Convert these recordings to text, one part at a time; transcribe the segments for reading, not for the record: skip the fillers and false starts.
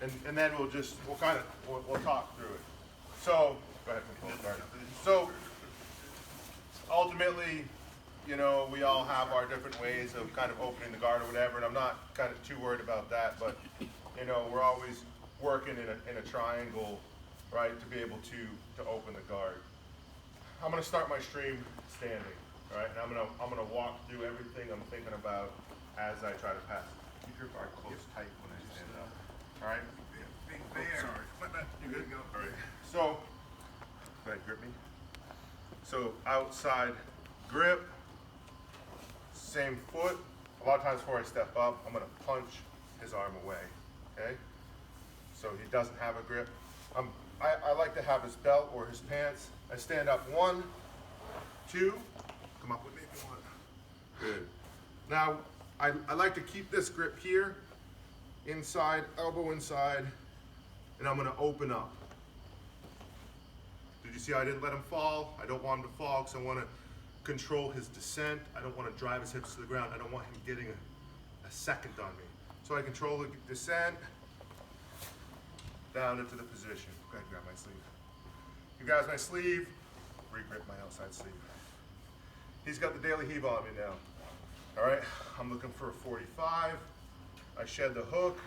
and then we'll talk through it. So, go ahead, guard. So, ultimately, you know, we all have our different ways of kind of opening the guard or whatever, and I'm not kind of too worried about that, but, you know, we're always working in a triangle, right, to be able to open the guard. I'm gonna start my stream standing, all right, and I'm gonna walk through everything I'm thinking about as I try to pass. Keep your guard close tight when I stand up, all right? Big bear. Sorry. You good? All right. So, go ahead, grip me. So outside grip, same foot. A lot of times before I step up, I'm gonna punch his arm away, okay? So he doesn't have a grip. I like to have his belt or his pants. I stand up 1, 2, come up with me if you want. Good. Now, I like to keep this grip here, inside, elbow inside, and I'm gonna open up. Did you see how I didn't let him fall? I don't want him to fall because I want to control his descent. I don't want to drive his hips to the ground. I don't want him getting a second on me. So I control the descent down into the position. Go ahead, grab my sleeve. He grabs my sleeve, re-grip my outside sleeve. He's got the daily heave on me now. All right, I'm looking for a 45. I shed the hook,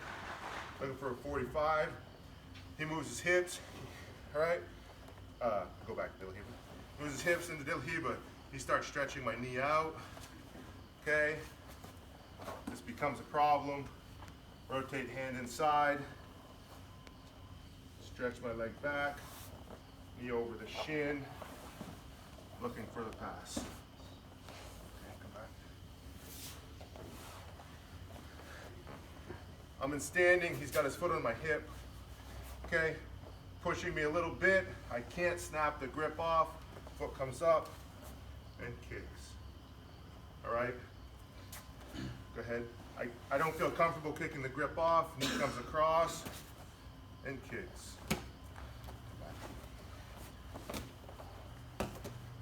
looking for a 45. He moves his hips, all right? Go back to Dil Hiba. Moves his hips into Dil Hiba. He starts stretching my knee out, okay? This becomes a problem. Rotate hand inside. Stretch my leg back. Knee over the shin. Looking for the pass. Okay, come back. I'm in standing. He's got his foot on my hip, okay? Pushing me a little bit. I can't snap the grip off. Foot comes up and kicks. All right? Go ahead. I don't feel comfortable kicking the grip off. Knee comes across and kicks.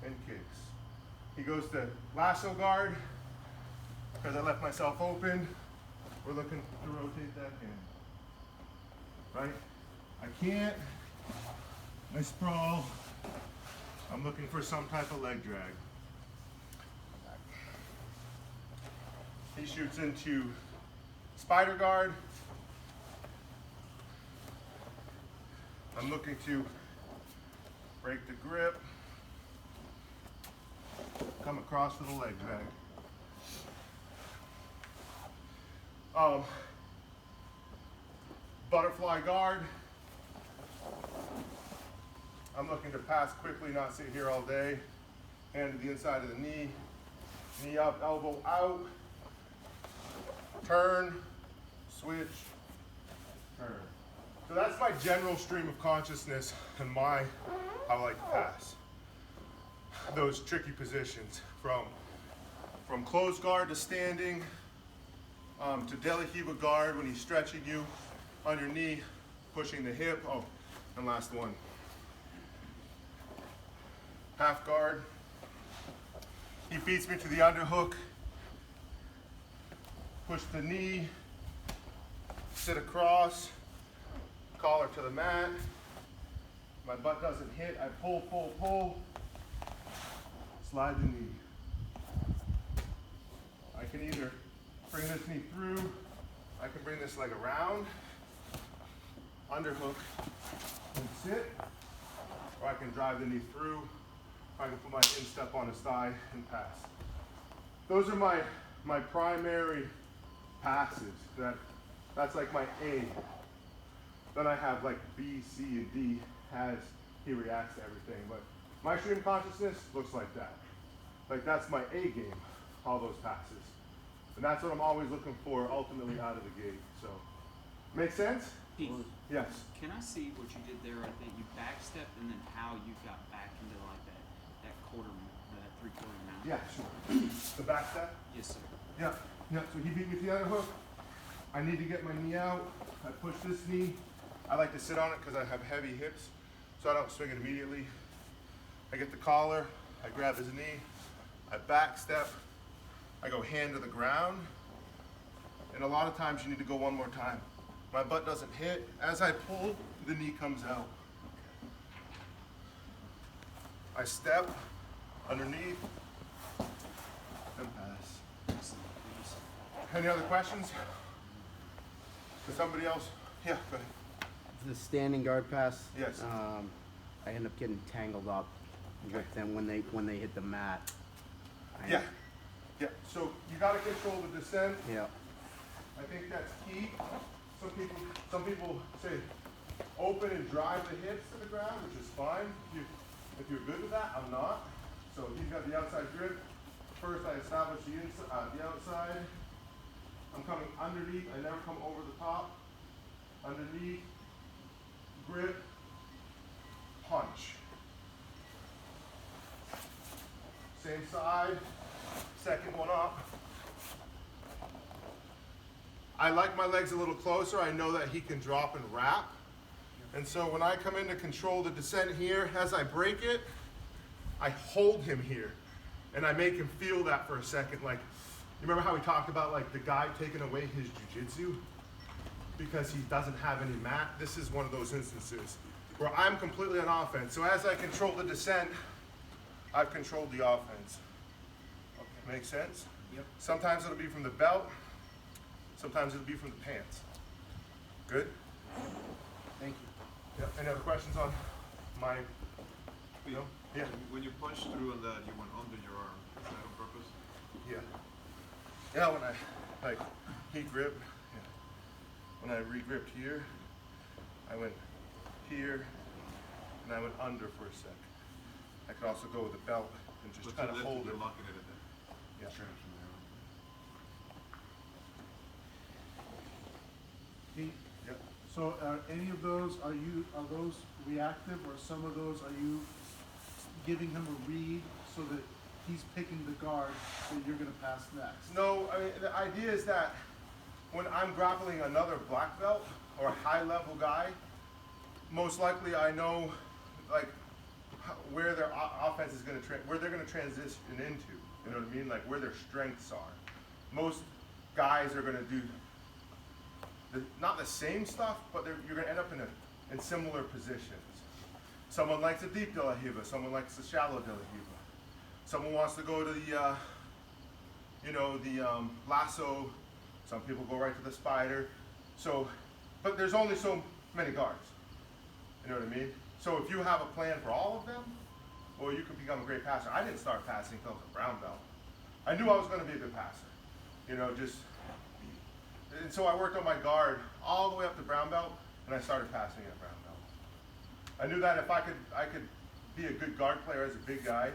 And kicks. He goes to lasso guard because I left myself open. We're looking to rotate that hand. Right? I can't. I sprawl. I'm looking for some type of leg drag. He shoots into spider guard. I'm looking to break the grip. Come across with a leg drag. Butterfly guard. I'm looking to pass quickly, not sit here all day. Hand to the inside of the knee. Knee up, elbow out. Turn, switch, turn. So that's my general stream of consciousness and how I like to pass. Those tricky positions from closed guard to standing, to Dil Hiba guard when he's stretching you on your knee, pushing the hip. Oh, and last one. Half guard. He beats me to the underhook. Push the knee, sit across, collar to the mat. My butt doesn't hit. I pull, pull, pull. Slide the knee. I can either bring this knee through, I can bring this leg around, underhook, and sit, or I can drive the knee through. I can put my instep on his thigh and pass. Those are my primary passes. That's like my A. Then I have like B, C, and D as he reacts to everything. But my stream of consciousness looks like that. Like that's my A game, all those passes. And that's what I'm always looking for ultimately out of the gate. So, make sense? Pete, Yes. can I see what you did there? I think you backstepped and then how you got back into like that quarter, that 3/4 mount. Yeah, sure. The back step? Yes, sir. Yeah, yeah, so he beat me to the other hook. I need to get my knee out. I push this knee. I like to sit on it because I have heavy hips, so I don't swing it immediately. I get the collar, I grab his knee, I back step, I go hand to the ground, and a lot of times you need to go one more time. my butt doesn't hit. As I pull, the knee comes out. I step underneath and pass. Any other questions? Does somebody else? Yeah, go ahead. The standing guard pass. Yes. I end up getting tangled up with them when they hit the mat. Yeah. Yeah. So you got to control the descent. Yeah. I think that's key. Some people say open and drive the hips to the ground, which is fine. If you're good with that, I'm not. So he's got the outside grip. First, I establish the outside. I'm coming underneath. I never come over the top. Underneath, grip, punch. Same side. Second one up. I like my legs a little closer. I know that he can drop and wrap. And so when I come in to control the descent here, as I break it, I hold him here. And I make him feel that for a second. Like, you remember how we talked about like the guy taking away his jiu-jitsu because he doesn't have any mat? This is one of those instances where I'm completely on offense. So as I control the descent, I've controlled the offense. Okay, makes sense? Yep. Sometimes it'll be from the belt. Sometimes it'll be from the pants. Good? Thank you. Yep. Any other questions on my, Wait, Yeah. When you punch through on that, you went under your arm. Is that on purpose? Yeah. Yeah, when I, like, heat grip, yeah. When I re-gripped here, I went here, and I went under for a sec. I could also go with the belt and just But kind of you hold lifted, it. you're locking it in there. Yeah. Pete, Yep. so are any of those, are those reactive, or some of those, are you giving him a read so that he's picking the guard that you're gonna pass next? No, I mean, the idea is that when I'm grappling another black belt or a high level guy, most likely I know like where their offense is going to, where they're going to transition into, you know what I mean? Like where their strengths are. Most guys are going to do not the same stuff, but you're going to end up in similar positions. Someone likes a deep de la Riva, someone likes a shallow de la Riva. Someone wants to go to the, lasso. Some people go right to the spider. So, but there's only so many guards. You know what I mean? So if you have a plan for all of them, well, you can become a great passer. I didn't start passing until I was a brown belt. I knew I was going to be a good passer. You know, and so I worked on my guard all the way up to brown belt, and I started passing at brown belt. I knew that if I could be a good guard player as a big guy,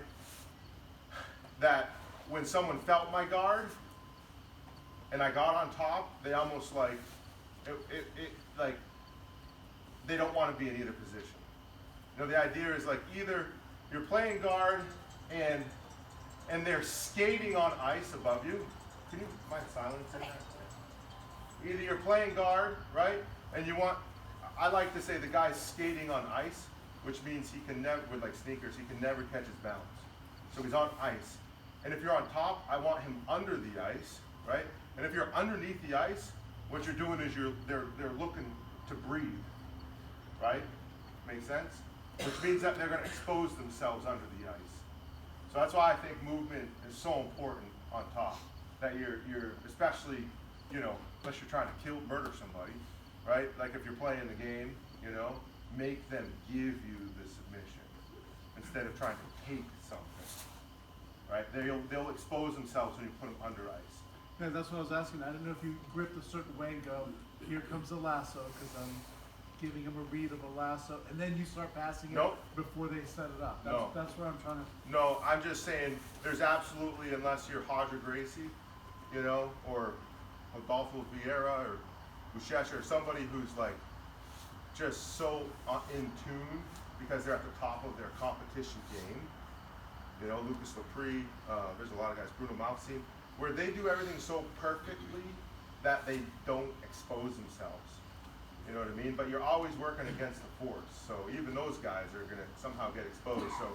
that when someone felt my guard and I got on top, they almost like, like they don't want to be in either position. You know, the idea is like either you're playing guard and they're skating on ice above you. Can you mind silencing that? Either you're playing guard, right? And you want, I like to say the guy's skating on ice, which means he can never, with like sneakers, he can never catch his balance. So he's on ice. And if you're on top, I want him under the ice, right? And if you're underneath the ice, what you're doing is they're looking to breathe, right? Make sense? Which means that they're going to expose themselves under the ice. So that's why I think movement is so important on top. That you're especially, you know, unless you're trying to murder somebody, right? Like if you're playing the game, you know, make them give you the submission instead of trying to take something, right? They'll expose themselves when you put them under ice. Yeah, that's what I was asking. I didn't know if you gripped a certain way and go, here comes the lasso, because I'm giving him a read of a lasso, and then you start passing it Nope. before they set it up. No. That's where I'm trying to. No, I'm just saying there's absolutely, unless you're Hodger Gracie, you know, or Adolfo Vieira or Buchecha or somebody who's like just so in tune because they're at the top of their competition game. You know, Lucas Lepre, there's a lot of guys, Bruno Malfacine, where they do everything so perfectly that they don't expose themselves. You know what I mean? But you're always working against the force. So even those guys are going to somehow get exposed. So